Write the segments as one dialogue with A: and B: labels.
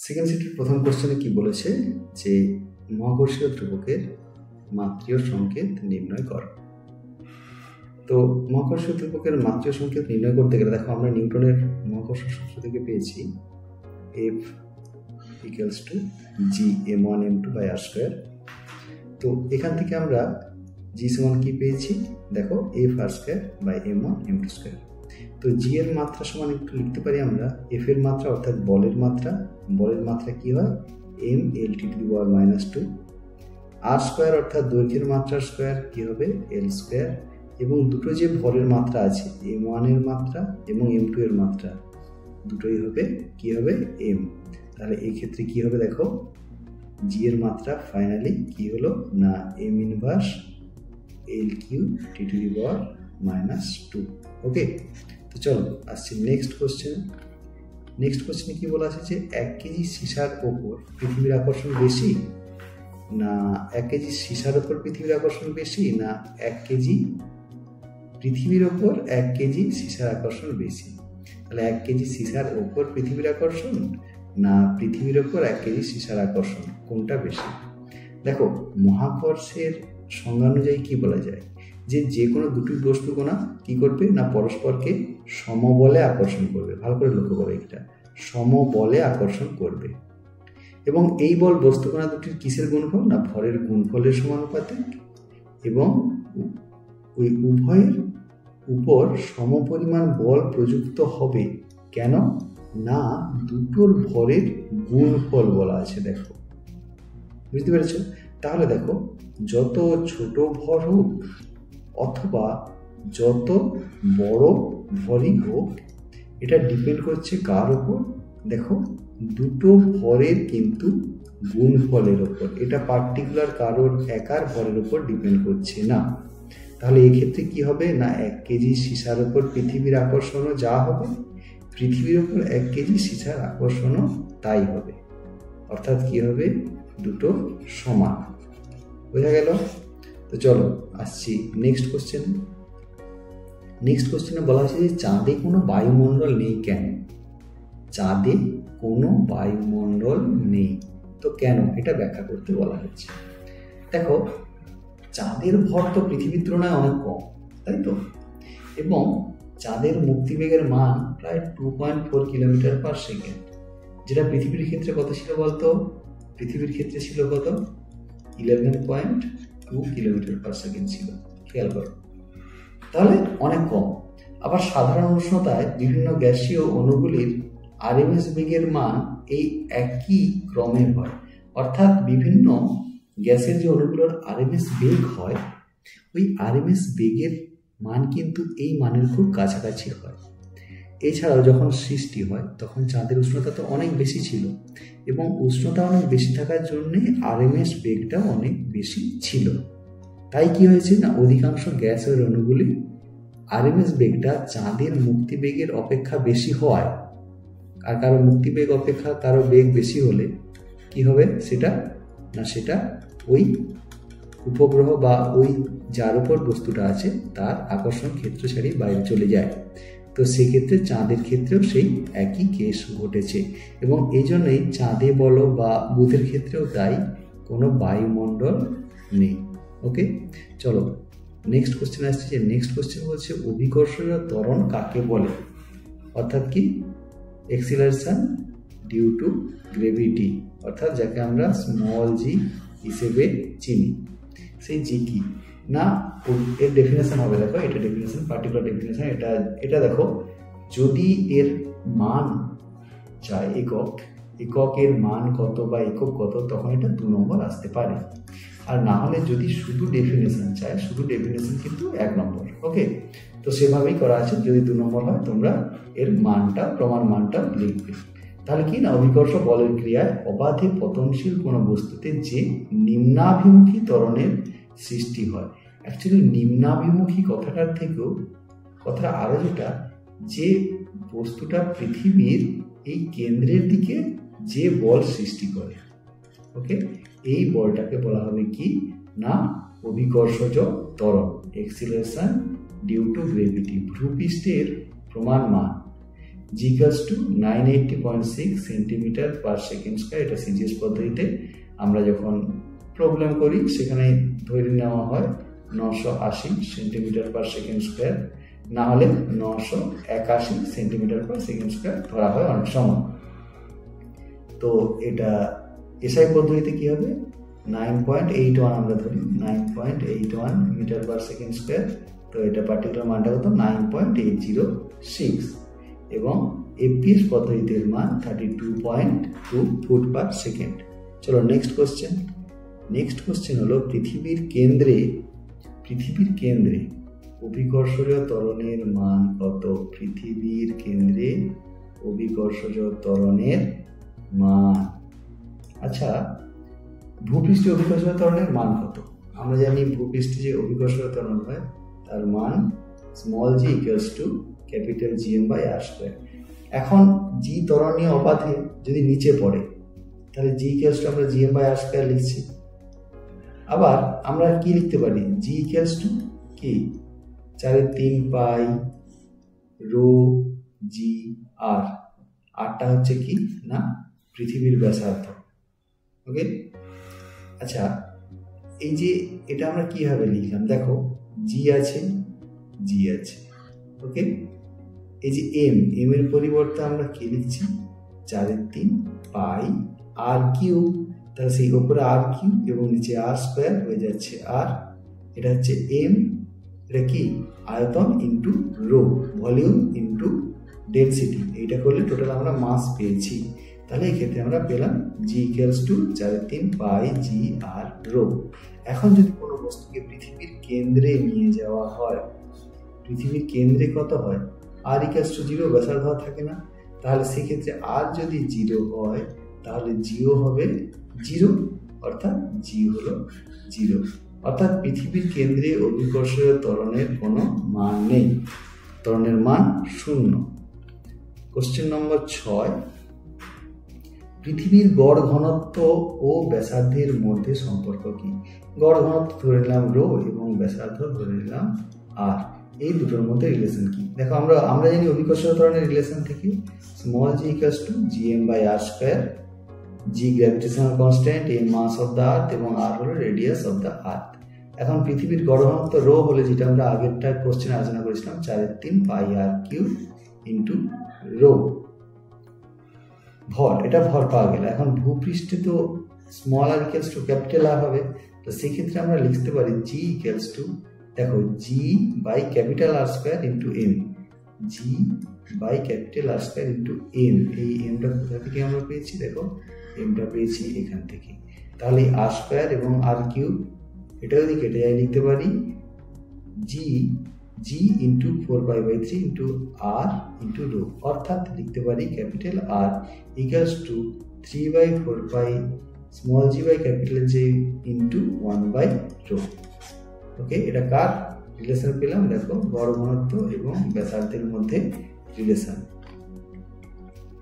A: Second সেটের প্রথম কোশ্চেনে কি বলেছে যে মহাকর্ষীয় ধ্রুবকের মাত্রীয় সংকেত নির্ণয় কর। তো মহাকর্ষীয় ধ্রুবকের মাত্রীয় সংকেত নির্ণয় করতে গেলে দেখো আমরা নিউটনের মহাকর্ষণ সূত্র থেকে পেয়েছি F equals to G m1 m2 by r square। তো এখান থেকে আমরা G সমান কি পেয়েছি দেখো F r square by m1 m2 square। তো G এর মাত্রা সমান একটু লিখতে পারি আমরা F এর মাত্রা অর্থাৎ বলের মাত্রা কি হয় m lt to the power -2, r square অর্থাৎ দৈর্ঘ্যের মাত্রার স্কয়ার কি হবে l স্কয়ার, এবং দুটো যে ভরের মাত্রা আছে m1 এর মাত্রা এবং m2 এর মাত্রা দুটোই হবে কি হবে m। তাহলে এই ক্ষেত্রে কি হবে দেখো g এর মাত্রা ফাইনালি কি হলো না m inverse l cube t to the power -2। ওকে, তো চলো আসছি নেক্সট কোশ্চেনে কি বলা আছে যে 1 কেজি সীসার ওপর পৃথিবীর আকর্ষণ বেশি না 1 কেজি সীসার ওপর পৃথিবীর আকর্ষণ বেশি না 1 কেজি পৃথিবীর ওপর 1 কেজি সীসার আকর্ষণ বেশি। তাহলে 1 কেজি সীসার ওপর পৃথিবীর আকর্ষণ না পৃথিবীর ওপর 1 কেজি সীসার আকর্ষণ কোনটা বেশি। দেখো মহাকর্ষের সংজ্ঞা অনুযায়ী কি বলা যায় যে কোনো দুটি বস্তু কণা কি করবে না পরস্পরকে সমবলে আকর্ষণ করবে। ভালো করে লক্ষ্য করো, এটা সমবলে আকর্ষণ করবে, এবং এই বল বস্তু কণা দুটির কিসের গুণফল না ভরের গুণফলের সমানুপাতিক, এবং ওই উভয়ের উপর সমপরিমাণ বল প্রযুক্ত হবে কেন না দুটোর ভরের গুণফল বলা আছে। দেখো বুঝতে পেরেছো? তাহলে দেখো যত ছোট ভর হোক অথবা যত বড় ভরই হোক এটা ডিপেন্ড করছে কার উপর দেখো দুটো ভরের কিন্তু গুণফলের উপর, এটা পার্টিকুলার কারোর একার ভরের উপর ডিপেন্ড করছে না। তাহলে এই ক্ষেত্রে কি হবে না 1 কেজি সীসার উপর পৃথিবীর আকর্ষণও যা হবে পৃথিবীর উপর 1 কেজি সীসার আকর্ষণও তাই হবে, অর্থাৎ কি হবে দুটো সমান। বোঝা গেল? তো চলো আসছি নেক্সট কোশ্চেনে বলা হয়েছে যে চাঁদে কোনো বায়ুমণ্ডল নেই কেন। চাঁদে কোনো বায়ুমণ্ডল নেই তো কেন এটা ব্যাখ্যা করতে বলা হয়েছে। দেখো চাঁদের ভর তো পৃথিবীর তুলনায় অনেক কম, তাই তো, এবং চাঁদের মুক্তিবেগের মান প্রায় 2.4 কিলোমিটার পার সেকেন্ড, যেটা পৃথিবীর ক্ষেত্রে কত ছিল বলতো? পৃথিবীর ক্ষেত্রে ছিল কত 11.2 কিলোমিটার পার সেকেন্ড ছিল। খেয়াল করো, তাহলে অনেক কম। আবার সাধারণ উষ্ণতায় বিভিন্ন গ্যাসীয় অণুগুলির আরএমএস বেগের মান এই একই ক্রমের হয়, অর্থাৎ বিভিন্ন গ্যাসের যে অণুগুলোর আরএমএস বেগ হয় ওই আরএমএস বেগের মান কিন্তু এই মানের খুব কাছাকাছি হয়। এছাড়াও যখন সৃষ্টি হয় তখন চাঁদের উষ্ণতা তো অনেক বেশি ছিল, এবং উষ্ণতা অনেক বেশি থাকার জন্যে আরএমএস বেগটা অনেক বেশি ছিল। তাই কি হয়েছে না অধিকাংশ গ্যাসের অণুগুলি আরএমএস বেগটা চাঁদের মুক্তিবেগের অপেক্ষা বেশি হওয়ায়, আর কারো মুক্তিবেগ অপেক্ষা কারো বেগ বেশি হলে কি হবে সেটা ওই উপগ্রহ বা ওই যার উপর বস্তুটা আছে তার আকর্ষণ ক্ষেত্র ছাড়িয়ে বাইরে চলে যায়। তো সেক্ষেত্রে চাঁদের ক্ষেত্রেও সেই একই কেস ঘটেছে, এবং এই জন্যই চাঁদে বলো বা বুধের ক্ষেত্রেও তাই কোনো বায়ুমণ্ডল নেই। ওকে, চলো নেক্সট কোশ্চেন আসছে। যে নেক্সট কোশ্চেন বলছে অভিকর্ষীয় ত্বরণ কাকে বলে, অর্থাৎ কি এক্সিলারেশন ডিউ টু গ্রেভিটি, অর্থাৎ যাকে আমরা স্মল জি হিসেবে চিনি। সেই জি কি না এর ডেফিনেশন হবে, দেখো এটা ডেফিনেশন পার্টিকুলার ডেফিনেশন, এটা দেখো যদি এর মান চাই এককের মান কত বা একক কত তখন এটা 2 নম্বর আসতে পারে, আর না হলে যদি শুধু ডেফিনেশন চায় শুধু ডেফিনেশন কিন্তু 1 নম্বর। ওকে, তো সেভাবেই করা আছে, যদি 2 নম্বর হয় তোমরা এর মানটা প্রমাণ মানটা লিখবে। তাহলে কি না অভিকর্ষ বলের ক্রিয়ায় অবাধে পতনশীল কোনো বস্তুতে যে নিম্নাভিমুখী ত্বরণের সৃষ্টি হয়। অ্যাকচুয়ালি নিম্নাভিমুখী কথাটার থেকেও কথাটা আরো যেটা যে বস্তুটা পৃথিবীর এই কেন্দ্রের দিকে যে বল সৃষ্টি করে, ওকে, এই বলটাকে বলা হবে কি না অভিকর্ষজ ত্বরণ, এক্সিলারেশন ডিউ টু গ্রেভিটি। ভূপৃষ্ঠের প্রমাণ মান g equals to 980.6 centimetre per second square. এটা সিজিএস পদ্ধতিতে আমরা যখন প্রবলেম করি সেখানে ধরে নেওয়া হয় 980 সেন্টিমিটার পার সেকেন্ড স্কয়ার, না হলে 981 সেন্টিমিটার পার সেকেন্ড স্কয়ার ধরা হয় অনেক সময়। তো এটা এসআই পদ্ধতিতে কি হবে, 9.81 আমরা ধরি, 9.81 মিটার পার সেকেন্ড স্কয়ার। তো এটা পার্টিকুলার মানটা কত, 9.806, এবং এপিএস পদ্ধতিতে মান 32.2 ফুট পার সেকেন্ড। চলো নেক্সট কোশ্চেন। নেক্সট কোশ্চেন হলো পৃথিবীর কেন্দ্রে অভিকর্ষজ ত্বরণের মান কত? পৃথিবীর কেন্দ্রে অভিকর্ষজ ত্বরণের মান। আচ্ছা, ভূপৃষ্ঠে অভিকর্ষজ ত্বরণের মান কত? আমরা জানি ভূপৃষ্ঠে যে অভিকর্ষজ ত্বরণ হয় তার মান small G equals to capital GM by R square. এখন জি ত্বরণীয় অবাধে যদি নিচে পড়ে তাহলে জি ইকুয়ালস টু আমরা জিএম বাই আর স্কয়ার লিখছি। আবার আমরা কি লিখতে পারি, জি ইকুয়ালস টু কি 4/3 পাই রো জি আর। আরটা হচ্ছে কি না পৃথিবীর ব্যাসার্ধ। ওকে, আচ্ছা এই যে এটা আমরা কিভাবে লিখলাম, দেখো জি আছে, ওকে, এই যে এম এর পরিবর্তে আমরা কি লিখছি, 4/3 পাই আর কিউ। তাহলে সেই উপরে আর কিউ এবং নিচে আর স্কয়ার হয়ে যাচ্ছে আর। এটা হচ্ছে এম, এটা কি আয়তন into rho, volume into density. এইটা করলে টোটাল আমরা মাস পেয়েছি। তাহলে এই ক্ষেত্রে আমরা পেলাম g equals to 4/3 pi g r rho. এখন যদি কোনো বস্তুকে পৃথিবীর কেন্দ্রে নিয়ে যাওয়া হয়, পৃথিবীর কেন্দ্রে কত হয়, আর ইকুয়ালস টু 0, ব্যাসার্ধ থাকে না। তাহলে সেক্ষেত্রে আর যদি 0 হয় তাহলে জিও হবে 0, অর্থাৎ জি হলো 0, অর্থাৎ পৃথিবীর কেন্দ্রে অভিকর্ষজ ত্বরণের কোনো মান নেই, ত্বরণের মান 0। কোশ্চেন নম্বর 6, পৃথিবীর গড় ঘনত্ব ও ব্যাসার্ধের মধ্যে সম্পর্ক কি? গড় ঘনত্ব ধরে নিলাম রো এবং ব্যাসার্ধ ধরে নিলাম আর, এই দুটোর মধ্যে রিলেশন কি? দেখো আমরা জানি অভিকর্ষজ ত্বরণের রিলেশন থেকে small G equals to GM by R square. G gravitational constant, এ মাস অফ দ্য আর্থ এবং আর হলো রেডিয়াস অফ দ্য আর্থ। এখন পৃথিবীর গড় ঘনত্ব রো হলে, যেটা আমরা আগেরটা কোশ্চেনে আলোচনা করেছিলাম, 4/3 pi R cube into rho. ভর, এটা ভর পাওয়া গেল। এখন ভূপৃষ্ঠে তো small R equals to capital R হবে, তো সেক্ষেত্রে আমরা লিখতে পারি জি ইকুয়ালস টু, দেখো g by capital r square into m, g by capital r square into m. এই এমটা কোথা থেকে আমরা পেয়েছি, দেখো এমটা পেয়েছি এখান থেকে। তাহলে আর স্কয়ার এবং আর কিউব এটা যদি কেটে যায় লিখতে পারি g into 4π/3 into r into rho, অর্থাৎ লিখতে পারি capital r equals to 3/4π small g by capital g into 1/রো। ওকে, এটা কার রিলেশন পেলাম, দেখো গড় ঘনত্ব এবং ব্যাসার্ধের মধ্যে রিলেশন।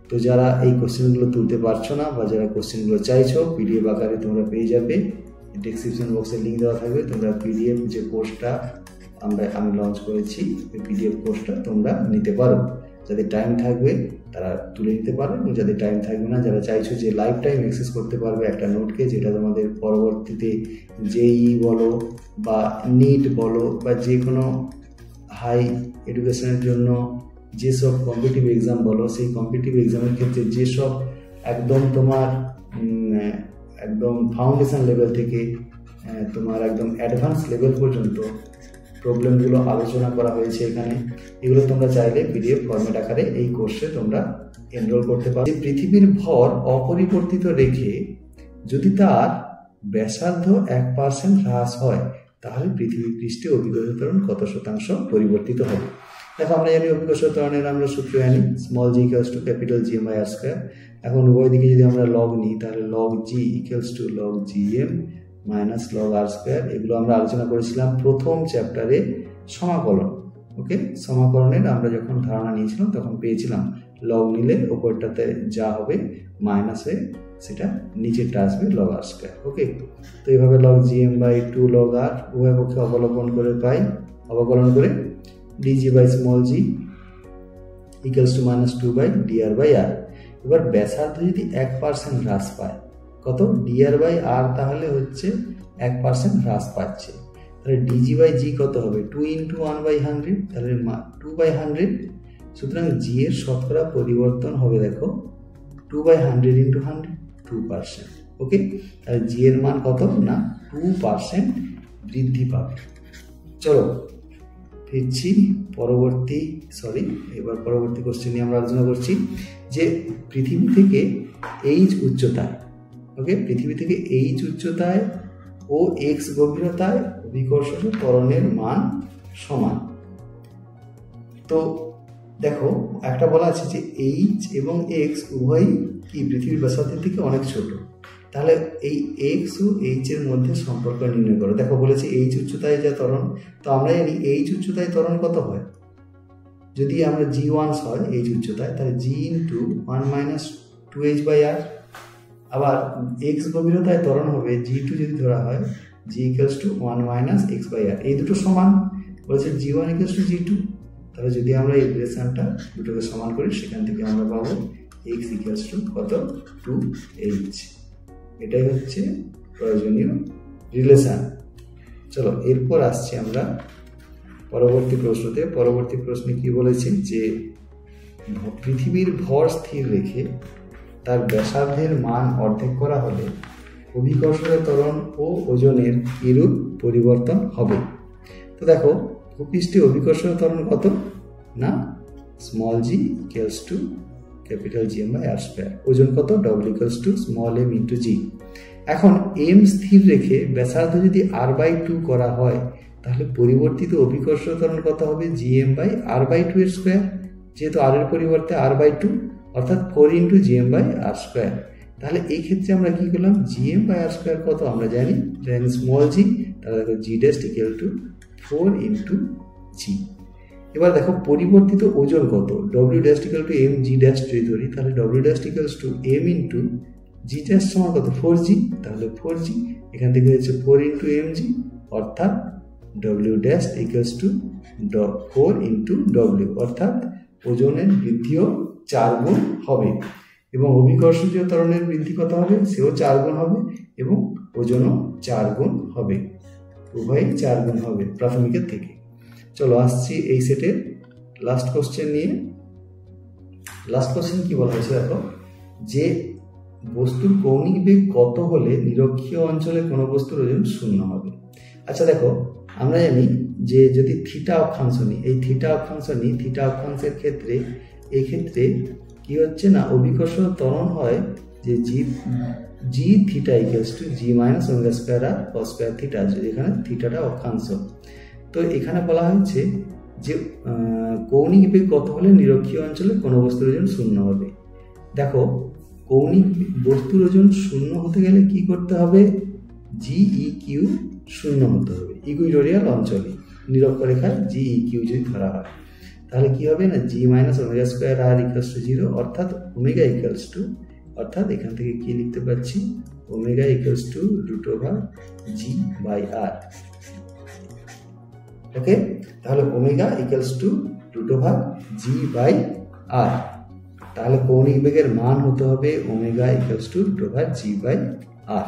A: তো যারা এই কোশ্চেনগুলো তুলতে পারছো না বা যারা কোশ্চেনগুলো চাইছো, পিডিএফ আকারে তোমরা পেয়ে যাবে, ডেসক্রিপশন বক্সে লিঙ্ক দেওয়া থাকবে। তোমরা পিডিএফ যে কোর্সটা আমি লঞ্চ করেছি, ওই পিডিএফ কোর্সটা তোমরা নিতে পারো। যাদের টাইম থাকবে তারা তুলে নিতে পারো, এবং যাদের টাইম থাকবে না, যারা চাইছো যে লাইফ টাইম অ্যাক্সেস করতে পারবে একটা নোটকে, যেটা তোমাদের পরবর্তীতে জেই বলো বা নিট বলো বা যে কোনো হাই এডুকেশনের জন্য যেসব কম্পিটিটিভ এক্সাম বলো, সেই কম্পিটিটিভ এক্সামের ক্ষেত্রে যেসব একদম তোমার একদম ফাউন্ডেশন লেভেল থেকে তোমার একদম অ্যাডভান্স লেভেল পর্যন্ত প্রবলেমগুলো আলোচনা করা হয়েছে এখানে। এগুলো তোমরা চাইলে পিডিএফ ফরম্যাট আকারে এই কোর্সে তোমরা এনরোল করতে পারো। পৃথিবীর ভর অপরিবর্তিত রেখে যদি তার ব্যাসার্ধ 1% হ্রাস হয় তাহলে পৃথিবী পৃষ্ঠে অভিকর্ষজ ত্বরণ কত শতাংশ পরিবর্তিত হবে? দেখো আমরা জানি অভিকর্ষজ ত্বরণের আমরা সূত্র জানি, small G equals to capital G M by R square. এখন উভয় দিকে যদি আমরা লগ নিই তাহলে log G equals to log G M minus log R square. এগুলো আমরা আলোচনা করেছিলাম প্রথম চ্যাপ্টারে সমাকলন। ওকে, সমাকলনের আমরা যখন ধারণা নিয়েছিলাম তখন পেয়েছিলাম লগ নিলে ওপরটাতে যা হবে মাইনাস হয়ে সেটা নিচেরটা আসবে লগ আর স্কয়ার। ওকে, তো এইভাবে log G M by 2 log r উভয় পক্ষে অবকলন করে dg by small G equals to -2/dr/r। এবার ব্যাসার্ধ যদি 1% হ্রাস পায়, কত dr/r, তাহলে হচ্ছে 1% হ্রাস পাচ্ছে, তাহলে dg/g কত হবে 2 × 1/100, তাহলে 2/100। সুতরাং g এর শতকরা পরিবর্তন হবে দেখো 2/100 × 100, 2%। ওকে, তাহলে g এর মান কত না 2% বৃদ্ধি পাবে। চলো ফিরছি এবার পরবর্তী কোশ্চেন নিয়ে আমরা আলোচনা করছি যে পৃথিবী থেকে h উচ্চতায়, ওকে, পৃথিবী থেকে h উচ্চতায় ও x গভীরতায় অভিকর্ষজ ত্বরণের মান সমান। তো দেখো একটা বলা আছে যে h এবং x উভয়ই কি পৃথিবীর ব্যাসার্ধের থেকে অনেক ছোট, তাহলে এই x ও h এর মধ্যে সম্পর্ক নির্ণয় করো। দেখো বলেছে h উচ্চতায় যা ত্বরণ, তো আমরা জানি h উচ্চতায় ত্বরণ কত হয়, যদি আমরা g1 হয় h উচ্চতায়, তাহলে g × 1 - 2h/r। আবার x গভীরতায় ত্বরণ হবে g2 যদি ধরা হয়, g = 1 - x/r। এই দুটো সমান, বলেছে g1 = g2, তাহলে যদি আমরা এই রিলেশনটা দুটোকে সমান করি, সেখান থেকে আমরা পাবো x = কত 2h। এটাই হচ্ছে প্রয়োজনীয় রিলেশন। চলো এরপর আসছি আমরা পরবর্তী প্রশ্নতে। পরবর্তী প্রশ্নে কি বলেছে যে পৃথিবীর ভর স্থির রেখে তার ব্যাসার্ধের মান অর্ধেক করা হলে অভিকর্ষজ ত্বরণ ও ওজনের কিরূপ পরিবর্তন হবে। তো দেখো ভূপৃষ্ঠে অভিকর্ষজ ত্বরণ কত না g = Gm/r², ওজন কত w = m × g। এখন m স্থির রেখে ব্যাসার্ধ যদি r/2 করা হয়, তাহলে পরিবর্তিত অভিকর্ষজ ত্বরণ কত হবে Gm/r/2 এর স্কয়ার, যেহেতু r এর পরিবর্তে r/2 অর্থাৎ 4 × Gm/r²। তাহলে এই ক্ষেত্রে আমরা কি করলাম, Gm/r² কত আমরা জানি g, তাহলে দেখো g' = 4 × g। এবার দেখো পরিবর্তিত ওজন কত, w' = mg' যদি ধরি, তাহলে w' = m × g' সমান কত 4g, তাহলে 4g এখান থেকে হচ্ছে 4 × mg, অর্থাৎ w' = 4 × w, অর্থাৎ ওজনের বৃদ্ধিও 4 গুণ হবে এবং অভিকর্ষজ ত্বরণের বৃদ্ধি কত হবে, সেও 4 গুণ হবে এবং ওজনও 4 গুণ হবে, উভয়ই 4 গুণ হবে প্রাথমিকের থেকে। চলো আসছি এই সেটের লাস্ট কোশ্চেন নিয়ে। লাস্ট কোশ্চেন কি বলা হয়েছে দেখো, যে বস্তুর কৌণিক বেগ কত হলে নিরক্ষীয় অঞ্চলে কোনো বস্তুর ওজন 0 হবে। আচ্ছা দেখো আমরা জানি যে যদি থিটা অক্ষাংশ নিই, এই থিটা অক্ষাংশের ক্ষেত্রে এই ক্ষেত্রে কি হচ্ছে না অভিকর্ষজ ত্বরণ হয় যে g θ = g - ω²r cos²θ, যেখানে থিটাটা অক্ষাংশ। তো এখানে বলা হয়েছে যে কৌণিক বেগ কত হলে নিরক্ষীয় অঞ্চলে কোনো বস্তুর ওজন 0 হবে। দেখো কৌণিক বস্তুর ওজন 0 হতে গেলে কি করতে হবে, GEQ 0 হতে হবে ইকুইটোরিয়াল অঞ্চলে, নিরক্ষরেখায় GEQ যদি ধরা হয়, তাহলে কি হবে না g - ω²r = 0, অর্থাৎ ওমেগা অর্থাৎ এখান থেকে কি লিখতে পাচ্ছি, ওমেগা √g/r। ওকে, তাহলে ওমেগা √g/r, তাহলে কৌণিক বেগের মান হতে হবে ওমেগা √g/r।